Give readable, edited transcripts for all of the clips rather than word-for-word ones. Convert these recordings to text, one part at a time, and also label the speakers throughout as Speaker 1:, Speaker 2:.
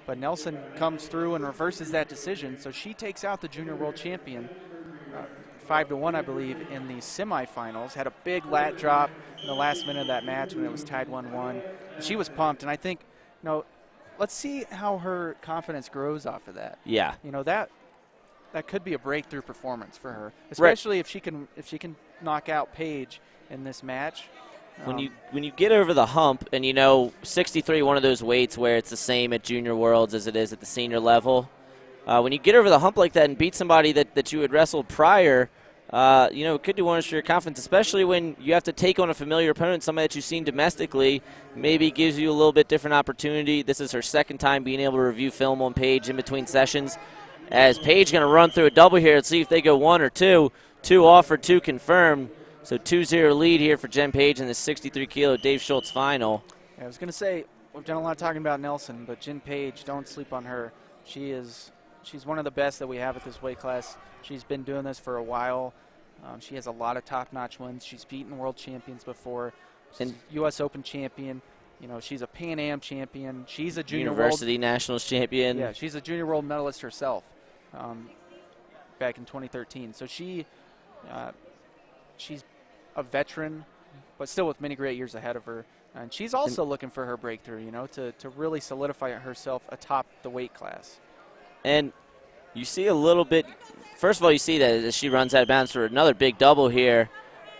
Speaker 1: But Nelson comes through and reverses that decision, so she takes out the junior world champion 5-1, I believe, in the semifinals. Had a big lat drop in the last minute of that match when it was tied 1-1. She was pumped, and I think, let's see how her confidence grows off of that.
Speaker 2: Yeah.
Speaker 1: That could be a breakthrough performance for her, especially if she can knock out Paige in this match.
Speaker 2: When you get over the hump, and 63, one of those weights where it's the same at Junior Worlds as it is at the senior level. When you get over the hump like that and beat somebody that you had wrestled prior, it could do wonders for your confidence, especially when you have to take on a familiar opponent, somebody that you've seen domestically, maybe gives you a little bit different opportunity. This is her second time being able to review film on Paige in between sessions. As Paige going to run through a double here and see if they go 1 or 2. 2 offered, 2 confirmed. So 2-0 lead here for Jen Paige in the 63-kilo Dave Schultz final.
Speaker 1: Yeah, I was going to say, we've done a lot of talking about Nelson, but Jen Paige, don't sleep on her. She's one of the best that we have at this weight class. She's been doing this for a while. She has a lot of top-notch wins. She's beaten world champions before. She's U.S. Open champion. She's a Pan Am champion. She's a junior
Speaker 2: University Nationals champion.
Speaker 1: Yeah, she's a junior world medalist herself back in 2013. So she's a veteran, but still with many great years ahead of her. And she's also looking for her breakthrough, to really solidify herself atop the weight class.
Speaker 2: And you see a little bit, first of all, you see that as she runs out of bounds for another big double here.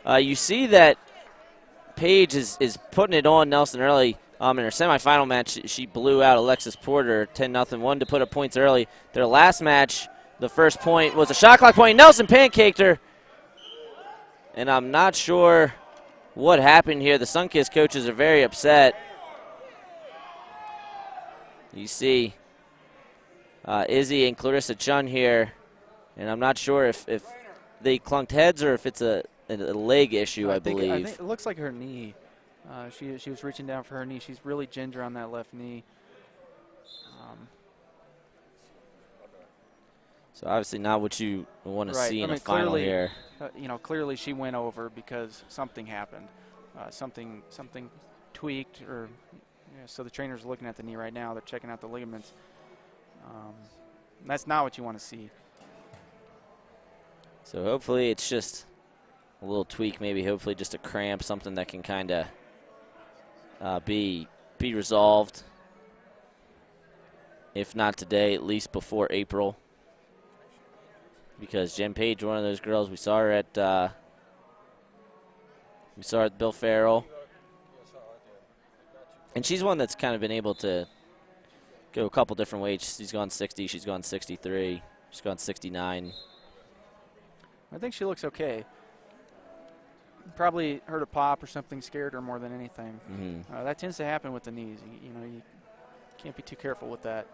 Speaker 2: You see that Paige is putting it on Nelson early. In her semifinal match, she blew out Alexis Porter 10-0, wanted to put up points early. Their last match, the first point was a shot clock point. Nelson pancaked her. And I'm not sure what happened here. The Sunkist coaches are very upset. You see Izzy and Clarissa Chun here. And I'm not sure if they clunked heads or if it's a leg issue, I believe.
Speaker 1: I think it looks like her knee. She was reaching down for her knee. She's really ginger on that left knee.
Speaker 2: So obviously not what you want to see in a final here.
Speaker 1: Clearly she went over because something happened. Something tweaked, or so the trainers are looking at the knee right now. They're checking out the ligaments. That's not what you want to see.
Speaker 2: So hopefully it's just a little tweak, maybe hopefully just a cramp, something that can kind of be resolved. If not today, at least before April. Because Jen Paige, one of those girls, we saw her at Bill Farrell. And she's one that's kind of been able to go a couple different weights. She's gone 60, she's gone 63, she's gone 69.
Speaker 1: I think she looks okay. Probably heard a pop or something scared her more than anything.
Speaker 2: Mm-hmm.
Speaker 1: That tends to happen with the knees. You can't be too careful with that.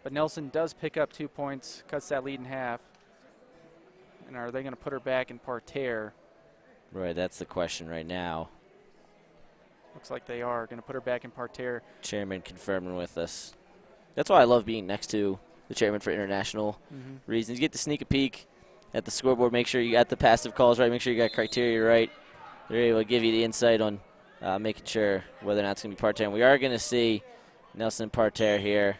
Speaker 1: But Nelson does pick up 2 points, cuts that lead in half. And are they going to put her back in parterre?
Speaker 2: Right, that's the question right now.
Speaker 1: Looks like they are going to put her back in parterre.
Speaker 2: Chairman confirming with us. That's why I love being next to the chairman for international reasons. You get to sneak a peek at the scoreboard, make sure you got the passive calls right, make sure you got criteria right. They're able to give you the insight on making sure whether or not it's going to be parterre. And we are going to see Nelson parterre here.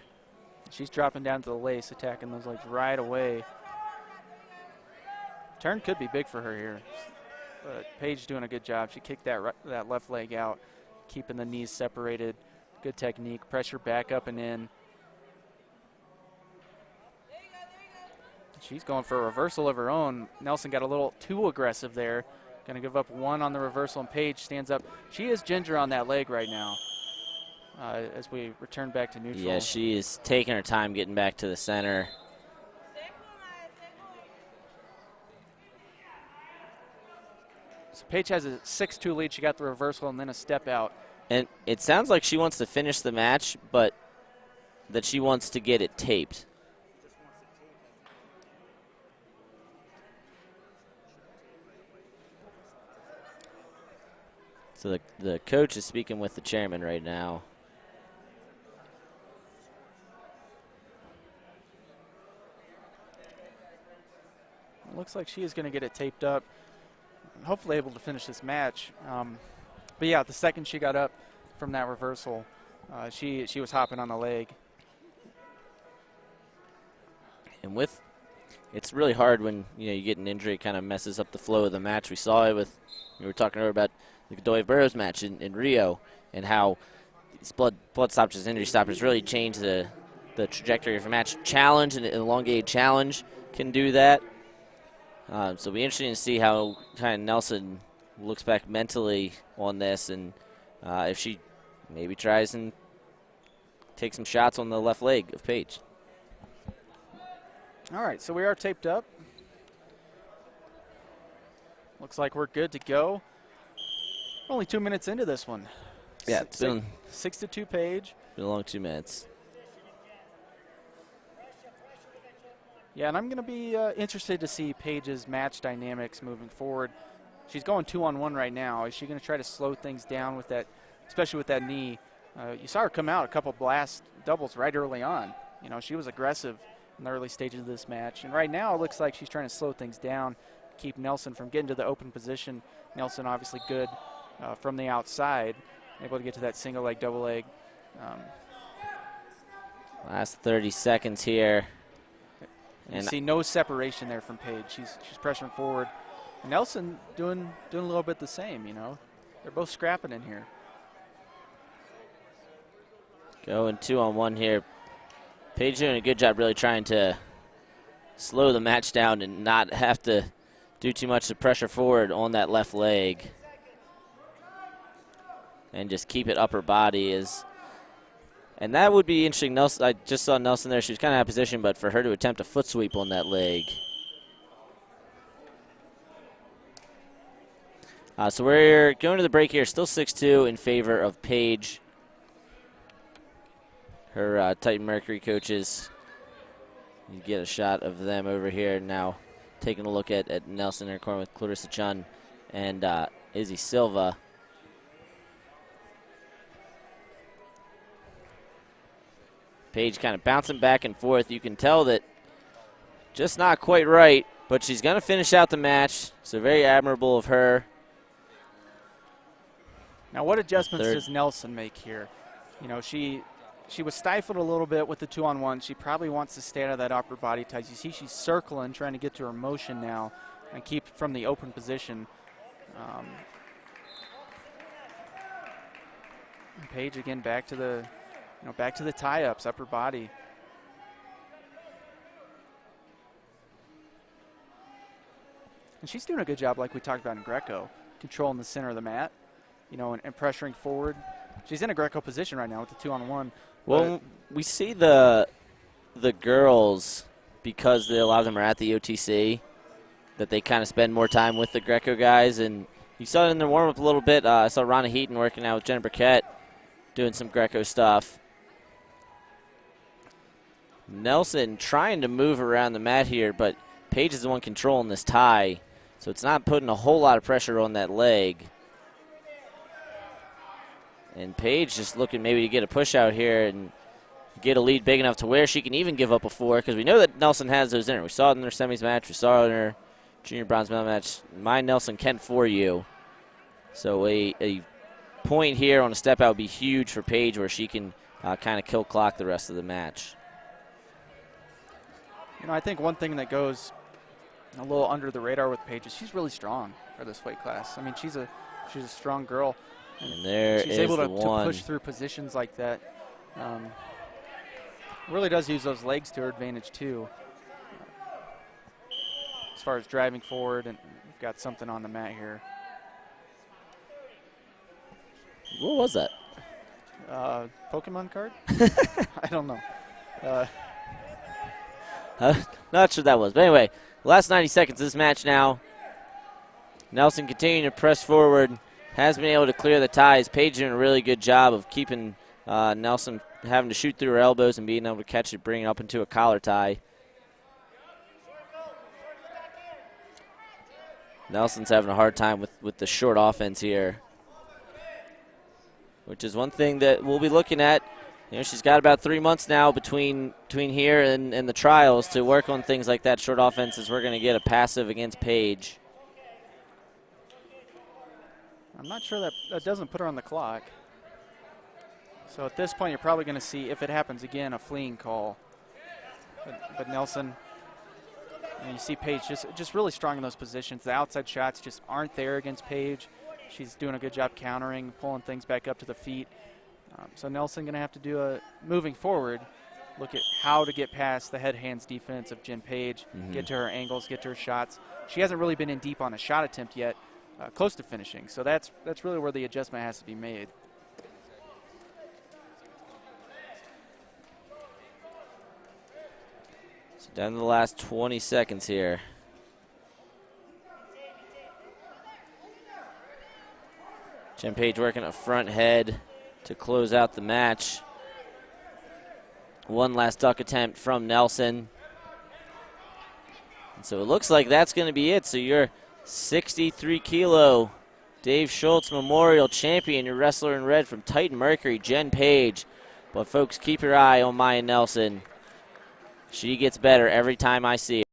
Speaker 1: She's dropping down to the lace, attacking those legs right away. Turn could be big for her here. But Paige doing a good job. She kicked that left leg out, keeping the knees separated. Good technique. Pressure back up and in. She's going for a reversal of her own. Nelson got a little too aggressive there. Going to give up 1 on the reversal, and Paige stands up. She is ginger on that leg right now as we return back to neutral.
Speaker 2: Yeah, she is taking her time getting back to the center.
Speaker 1: So Paige has a 6-2 lead. She got the reversal and then a step out.
Speaker 2: And it sounds like she wants to finish the match, but that she wants to get it taped. So the coach is speaking with the chairman right now.
Speaker 1: It looks like she is going to get it taped up. Hopefully able to finish this match. But yeah, the second she got up from that reversal, She was hopping on the leg.
Speaker 2: And it's really hard when you get an injury, it kind of messes up the flow of the match. We saw it we were talking earlier about the Godoy Burroughs match in Rio, and how these blood stoppers, injury stoppers really change the trajectory of a match. Challenge and an elongated challenge can do that. So it'll be interesting to see how kind of Nelson looks back mentally on this, and if she maybe tries and takes some shots on the left leg of Paige.
Speaker 1: All right, so we are taped up. Looks like we're good to go. Only 2 minutes into this one.
Speaker 2: Yeah, it's been
Speaker 1: 6-2 Paige.
Speaker 2: Been a long 2 minutes.
Speaker 1: Yeah, and I'm going to be interested to see Paige's match dynamics moving forward. She's going 2-on-1 right now. Is she going to try to slow things down with that, especially with that knee? You saw her come out a couple blast doubles right early on. She was aggressive in the early stages of this match. And right now it looks like she's trying to slow things down, keep Nelson from getting to the open position. Nelson obviously good from the outside, able to get to that single leg, double leg.
Speaker 2: Last 30 seconds here.
Speaker 1: You see no separation there from Paige. She's pressuring forward. Nelson doing a little bit the same, They're both scrapping in here.
Speaker 2: Going 2-on-1 here. Paige doing a good job really trying to slow the match down and not have to do too much to pressure forward on that left leg. And just keep it upper body. And that would be interesting. Nelson, I just saw Nelson there. She was kind of out of position, but for her to attempt a foot sweep on that leg. So we're going to the break here. Still 6-2 in favor of Paige. Her Titan Mercury coaches. You get a shot of them over here now, taking a look at Nelson in her corner with Clarissa Chun and Izzy Silva. Paige kind of bouncing back and forth. You can tell that just not quite right, but she's going to finish out the match. So very admirable of her.
Speaker 1: Now what adjustments does Nelson make here? She was stifled a little bit with the 2-on-1. She probably wants to stay out of that upper body tight. You see she's circling, trying to get to her motion now and keep from the open position. Paige again back to the tie-ups, upper body. And she's doing a good job, like we talked about in Greco, controlling the center of the mat, and pressuring forward. She's in a Greco position right now with the 2-on-1.
Speaker 2: Well, we see the girls, because a lot of them are at the OTC, that they kind of spend more time with the Greco guys. And you saw it in their warm-up a little bit. I saw Ronna Heaton working out with Jenna Burkett, doing some Greco stuff. Nelson trying to move around the mat here, but Paige is the one controlling this tie, so it's not putting a whole lot of pressure on that leg. And Paige just looking maybe to get a push out here and get a lead big enough to where she can even give up a 4, because we know that Nelson has those in her. We saw it in their semis match. We saw it in her junior bronze medal match. My Nelson can for you. So a point here on a step out would be huge for Paige, where she can kind of kill clock the rest of the match.
Speaker 1: I think one thing that goes a little under the radar with Paige is she's really strong for this weight class. I mean, she's a strong girl.
Speaker 2: And there
Speaker 1: she's
Speaker 2: is
Speaker 1: able
Speaker 2: the
Speaker 1: to
Speaker 2: one.
Speaker 1: Push through positions like that. Really does use those legs to her advantage too. As far as driving forward, and we've got something on the mat here.
Speaker 2: What was that?
Speaker 1: Pokemon card? I don't know.
Speaker 2: Not sure that was. But anyway, last 90 seconds of this match now. Nelson continuing to press forward. Has been able to clear the ties. Paige doing a really good job of keeping Nelson having to shoot through her elbows and being able to catch it, bring it up into a collar tie. Nelson's having a hard time with the short offense here, which is one thing that we'll be looking at. She's got about 3 months now between here and the trials to work on things like that, short offenses. We're going to get a passive against Paige.
Speaker 1: I'm not sure that doesn't put her on the clock. So at this point, you're probably going to see, if it happens again, a fleeing call. But Nelson, and you see Paige just really strong in those positions. The outside shots just aren't there against Paige. She's doing a good job countering, pulling things back up to the feet. So Nelson going to have to do moving forward, look at how to get past the head-hands defense of Jen Paige, get to her angles, get to her shots. She hasn't really been in deep on a shot attempt yet, close to finishing. So that's really where the adjustment has to be made.
Speaker 2: So down to the last 20 seconds here. Jen Paige working a front head to close out the match. One last duck attempt from Nelson. And so it looks like that's going to be it. So your 63-kilo Dave Schultz Memorial Champion, your wrestler in red from Titan Mercury, Jen Paige. But folks, keep your eye on Maya Nelson. She gets better every time I see her.